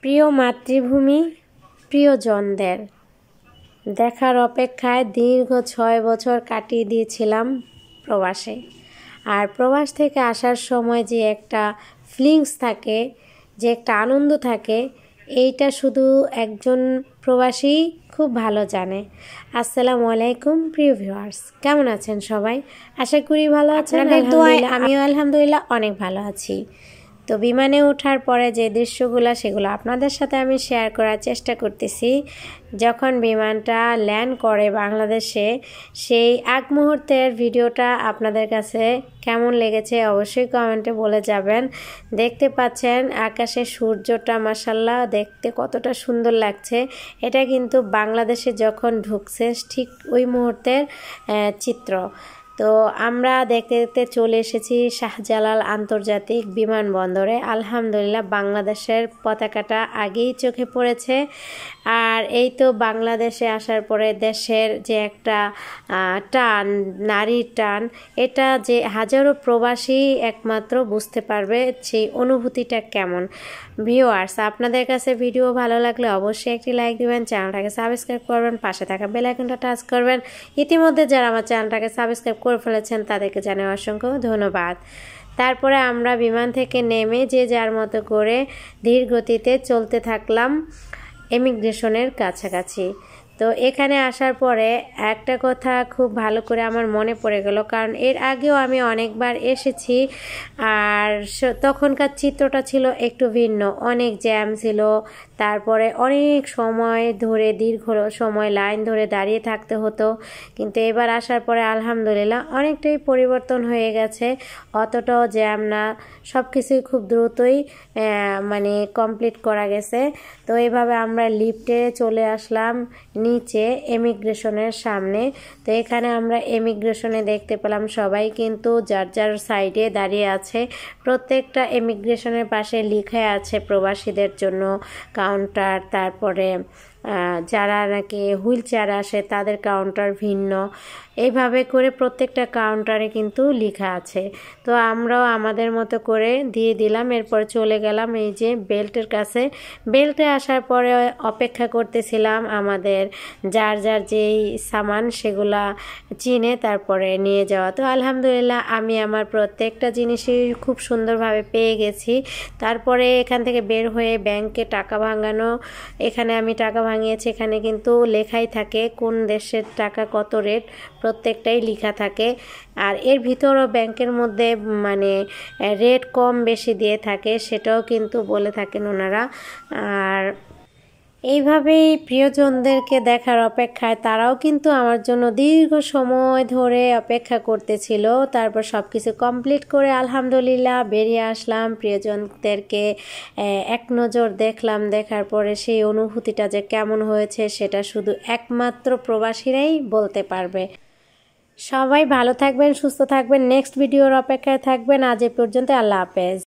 প্রিয় মাতৃভূমি, প্রিয়জনদের দেখার অপেক্ষায় দীর্ঘ 6 বছর কাটিয়ে দিয়েছিলাম প্রবাসে। আর প্রবাস থেকে আসার সময় যে একটা ফিলিংস থাকে, যে একটা আনন্দ থাকে, এইটা শুধু একজন প্রবাসী খুব ভালো জানে। আসসালামু আলাইকুম প্রিয় ভিউয়ার্স, কেমন আছেন সবাই? আশা করি ভালো আছেন। আমিও আলহামদুলিল্লাহ অনেক ভালো আছি। তো বিমানে ওঠার পরে যে দৃশ্যগুলো, সেগুলো আপনাদের সাথে আমি শেয়ার করার চেষ্টা করতেছি। যখন বিমানটা ল্যান্ড করে বাংলাদেশে, সেই আগ মুহূর্তের ভিডিওটা আপনাদের কাছে কেমন লেগেছে অবশ্যই কমেন্টে বলে যাবেন। দেখতে পাচ্ছেন আকাশে সূর্যটা মাশাআল্লাহ দেখতে কতটা সুন্দর লাগছে। এটা কিন্তু বাংলাদেশে যখন ঢুকছে ঠিক ওই মুহূর্তের চিত্র। তো আমরা দেখতে দেখতে চলে এসেছি শাহজালাল আন্তর্জাতিক বিমানবন্দরে। আলহামদুলিল্লাহ বাংলাদেশের পতাকাটা আগেই চোখে পড়েছে। আর এই তো বাংলাদেশে আসার পরে দেশের যে একটা টান, নারীর টান, এটা যে হাজারো প্রবাসী একমাত্র বুঝতে পারবে সেই অনুভূতিটা কেমন। ভিউয়ার্স, আপনাদের কাছে ভিডিও ভালো লাগলে অবশ্যই একটি লাইক দিবেন, চ্যানেলটাকে সাবস্ক্রাইব করবেন, পাশে থাকা বেল আইকনটা টাচ করবেন। ইতিমধ্যে যারা আমার চ্যানেলটাকে সাবস্ক্রাইব করে ফেলেছেন তাদেরকে জানাই অসংখ্য ধন্যবাদ। তারপরে আমরা বিমান থেকে নেমে যে যার মতো করে ধীর গতিতে চলতে থাকলাম ইমিগ্রেশনের কাছাকাছি। তো এখানে আসার পরে একটা কথা খুব ভালো করে আমার মনে পড়ে গেল, কারণ এর আগেও আমি অনেকবার এসেছি। আর তখনকার চিত্রটা ছিল একটু ভিন্ন, অনেক জ্যাম ছিল, তারপরে অনেক সময় ধরে দীর্ঘ সময় লাইন ধরে দাঁড়িয়ে থাকতে হতো। কিন্তু এবার আসার পরে আলহামদুলিল্লাহ অনেকটাই পরিবর্তন হয়ে গেছে, অতটাও জ্যাম না, সব কিছুই খুব দ্রুতই কমপ্লিট করা গেছে। তো এইভাবে আমরা লিফটে চলে আসলাম নিচে ইমিগ্রেশনের সামনে। তো এখানে আমরা ইমিগ্রেশনে দেখতে পেলাম সবাই কিন্তু যার যার সাইডে দাঁড়িয়ে আছে। প্রত্যেকটা ইমিগ্রেশনের পাশে লিখে আছে প্রবাসীদের জন্য কাউন্টার, তারপরে যারা নাকি হুইল চেয়ার আসে তাদের কাউন্টার ভিন্ন, এইভাবে করে প্রত্যেকটা কাউন্টারে কিন্তু লেখা আছে। তো আমরাও আমাদের মতো করে দিয়ে দিলাম। এরপর চলে গেলাম এই যে বেল্টের কাছে। বেল্টে আসার পরে অপেক্ষা করতেছিলাম আমাদের যার যার যেই সামান সেগুলা চিনে তারপরে নিয়ে যাওয়া। তো আলহামদুলিল্লাহ আমি আমার প্রত্যেকটা জিনিসই খুব সুন্দরভাবে পেয়ে গেছি। তারপরে এখান থেকে বের হয়ে ব্যাংকে টাকা ভাঙানো, এখানে আমি টাকা ভাঙিয়েছি। এখানে কিন্তু লেখাই থাকে কোন দেশের টাকা কত রেট, প্রত্যেকটাই লেখা থাকে। আর এর ভিতরও ব্যাংকের মধ্যে রেট কম বেশি দিয়ে থাকে, সেটাও কিন্তু বলে থাকেন ওনারা। আর এইভাবেই প্রিয়জনদেরকে দেখার অপেক্ষায় তারাও কিন্তু আমার জন্য দীর্ঘ সময় ধরে অপেক্ষা করতেছিল। তারপর সব কিছু কমপ্লিট করে আলহামদুলিল্লাহ বেরিয়ে আসলাম। প্রিয়জনদেরকে এক নজর দেখলাম, দেখার পরে সেই অনুভূতিটা যে কেমন হয়েছে সেটা শুধু একমাত্র প্রবাসীরাই বলতে পারবে। সবাই ভালো থাকবেন, সুস্থ থাকবেন, নেক্সট ভিডিওর অপেক্ষায় থাকবেন। আজ এ পর্যন্ত, আল্লাহ হাফেজ।